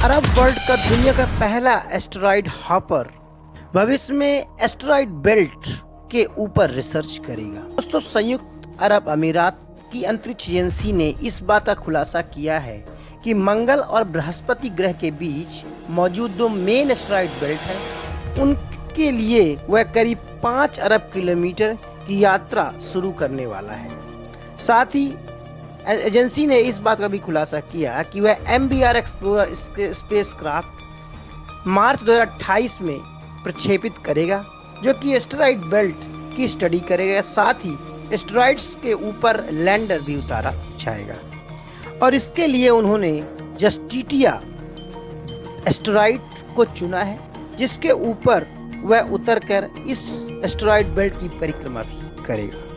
Arab world का दुनिया का पहला एस्टेरॉयड हॉपर भविष्य में एस्टेरॉयड बेल्ट के ऊपर रिसर्च करेगा। दोस्तों, संयुक्त अरब अमीरात की अंतरिक्ष एजेंसी ने इस बात का खुलासा किया है कि मंगल और बृहस्पति ग्रह के बीच मौजूद दो मेन एस्टेरॉयड बेल्ट हैं, उनके लिए वह करीब 5 अरब किलोमीटर की यात्रा शुरू करने वाला है। साथ ही एजेंसी ने इस बात का भी खुलासा किया कि वह MBR एक्सप्लोरर स्पेसक्राफ्ट मार्च 2028 में प्रक्षेपित करेगा, जो कि एस्टेरॉयड बेल्ट की स्टडी करेगा। साथ ही एस्टेरॉयड्स के ऊपर लैंडर भी उतारा जाएगा और इसके लिए उन्होंने जस्टिटिया एस्टेरॉयड को चुना है, जिसके ऊपर वह उतरकर इस एस्टेरॉयड बेल्ट की परिक्रमा भी करेगा।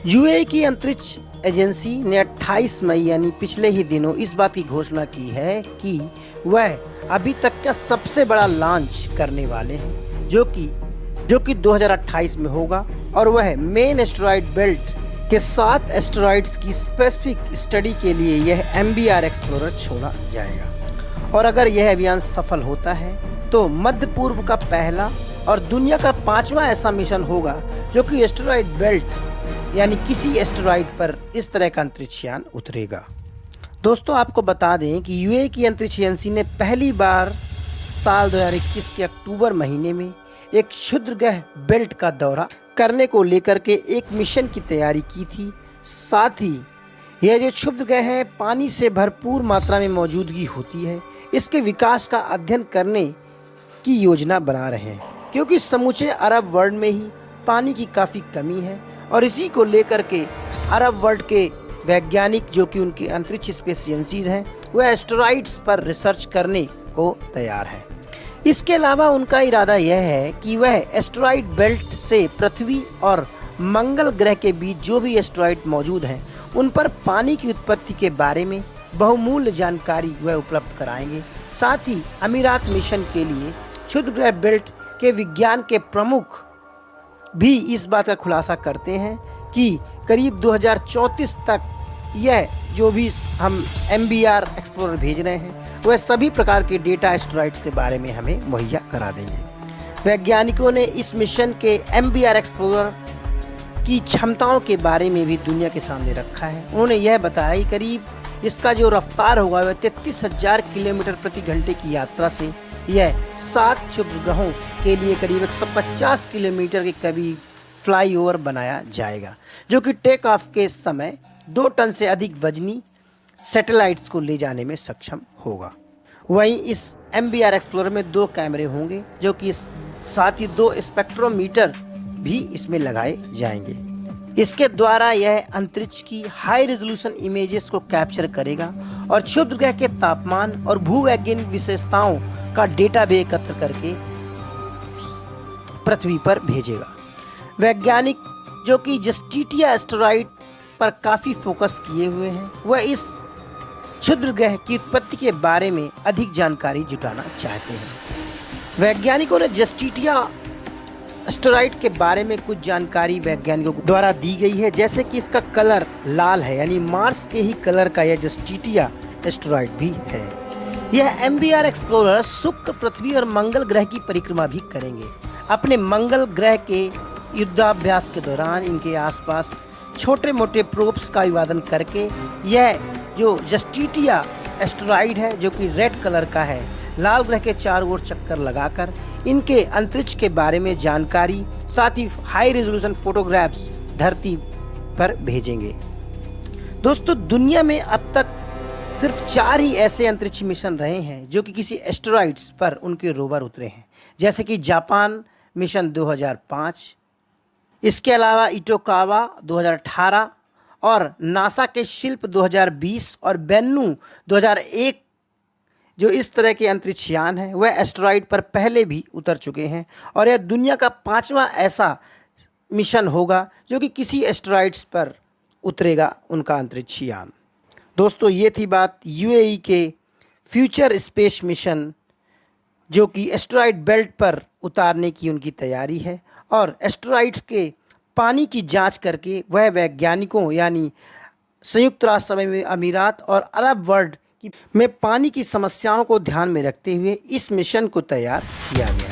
यूएई की अंतरिक्ष एजेंसी ने 28 मई यानी पिछले ही दिनों इस बात की घोषणा की है कि वह अभी तक का सबसे बड़ा लॉन्च करने वाले हैं, जो कि 2028 में होगा और वह मेन एस्टेरॉयड बेल्ट के 7 एस्टेरॉयड्स की स्पेसिफिक स्टडी के लिए यह MBR एक्सप्लोरर छोड़ा जाएगा। और अगर यह अभियान सफल होता है तो मध्य पूर्व का पहला और दुनिया का 5वां ऐसा मिशन होगा जो कि एस्टेरॉयड बेल्ट यानी किसी एस्टेरॉयड पर इस तरह का अंतरिक्ष यान उतरेगा। दोस्तों, आपको बता दें कि यूएई की अंतरिक्ष एजेंसी ने पहली बार साल 2021 के अक्टूबर महीने में एक क्षुद्र ग्रह बेल्ट का दौरा करने को लेकर के एक मिशन की तैयारी की थी। साथ ही यह जो क्षुद्र ग्रह है, पानी से भरपूर मात्रा में मौजूदगी होती है, इसके विकास का अध्ययन करने की योजना बना रहे हैं, क्योंकि समूचे अरब वर्ल्ड में ही पानी की काफ़ी कमी है और इसी को लेकर के अरब वर्ल्ड के वैज्ञानिक, जो कि उनकी अंतरिक्ष स्पेस एजेंसीज हैं, वह एस्टेरॉयड्स पर रिसर्च करने को तैयार है। इसके अलावा उनका इरादा यह है कि वह एस्टेरॉयड बेल्ट से पृथ्वी और मंगल ग्रह के बीच जो भी एस्टेरॉयड मौजूद हैं, उन पर पानी की उत्पत्ति के बारे में बहुमूल्य जानकारी वह उपलब्ध कराएंगे। साथ ही अमीरात मिशन के लिए क्षुद्र ग्रह बेल्ट के विज्ञान के प्रमुख भी इस बात का खुलासा करते हैं कि करीब 2034 तक यह जो भी हम MBR एक्सप्लोरर भेज रहे हैं, वह सभी प्रकार के डेटा एस्टेरॉयड्स के बारे में हमें मुहैया करा देंगे। वैज्ञानिकों ने इस मिशन के MBR एक्सप्लोरर की क्षमताओं के बारे में भी दुनिया के सामने रखा है। उन्होंने यह बताया कि करीब इसका जो रफ्तार होगा वह 33,000 किलोमीटर प्रति घंटे की यात्रा से यह 7 क्षुद्र ग्रहों के लिए करीब 150 किलोमीटर के करीब फ्लाईओवर बनाया जाएगा, जो कि टेक ऑफ के समय 2 टन से अधिक वजनी सैटेलाइट्स को ले जाने में सक्षम होगा। वहीं इस MBR एक्सप्लोरर में 2 कैमरे होंगे, जो कि साथ ही 2 स्पेक्ट्रोमीटर भी इसमें लगाए जाएंगे। इसके द्वारा यह अंतरिक्ष की हाई रेजोल्यूशन इमेजेस को कैप्चर करेगा और क्षुद्र ग्रह के तापमान और भूवैज्ञानिक विशेषताओं का डेटा भी एकत्र करके पृथ्वी पर भेजेगा। वैज्ञानिक जो कि जस्टिटिया एस्टेरॉयड पर काफ़ी फोकस किए हुए हैं, वह इस क्षुद्र ग्रह की उत्पत्ति के बारे में अधिक जानकारी जुटाना चाहते हैं। वैज्ञानिकों ने जस्टिटिया एस्टेरॉयड के बारे में कुछ जानकारी वैज्ञानिकों द्वारा दी गई है, जैसे कि इसका कलर लाल है, यानी मार्स के ही कलर का यह जस्टिटिया एस्टेरॉयड भी है। यह MBR एक्सप्लोरर शुक्र, पृथ्वी और मंगल ग्रह की परिक्रमा भी करेंगे। अपने मंगल ग्रह के युद्धाभ्यास के दौरान इनके आसपास छोटे मोटे प्रोब्स का अभिवादन करके यह जो जस्टिटिया एस्टेरॉयड है, जो कि रेड कलर का है, लाल ग्रह के चारों ओर चक्कर लगाकर इनके अंतरिक्ष के बारे में जानकारी, साथ ही हाई रेजोल्यूशन फोटोग्राफ्स धरती पर भेजेंगे। दोस्तों, दुनिया में अब तक सिर्फ 4 ही ऐसे अंतरिक्ष मिशन रहे हैं जो कि किसी एस्टेरॉयड्स पर उनके रोवर उतरे हैं, जैसे कि जापान मिशन 2005, इसके अलावा इटोकावा 2018 और नासा के शिल्प 2020 और बेन्नू 2001 जो इस तरह के अंतरिक्ष यान हैं, वह एस्टेरॉयड पर पहले भी उतर चुके हैं और यह दुनिया का 5वां ऐसा मिशन होगा जो कि किसी एस्टेरॉयड्स पर उतरेगा उनका अंतरिक्ष यान। दोस्तों, ये थी बात यूएई के फ्यूचर स्पेस मिशन, जो कि एस्टेरॉयड बेल्ट पर उतारने की उनकी तैयारी है और एस्टेरॉयड्स के पानी की जांच करके वह वैज्ञानिकों यानी संयुक्त राष्ट्र अमीरात और अरब वर्ल्ड में पानी की समस्याओं को ध्यान में रखते हुए इस मिशन को तैयार किया गया।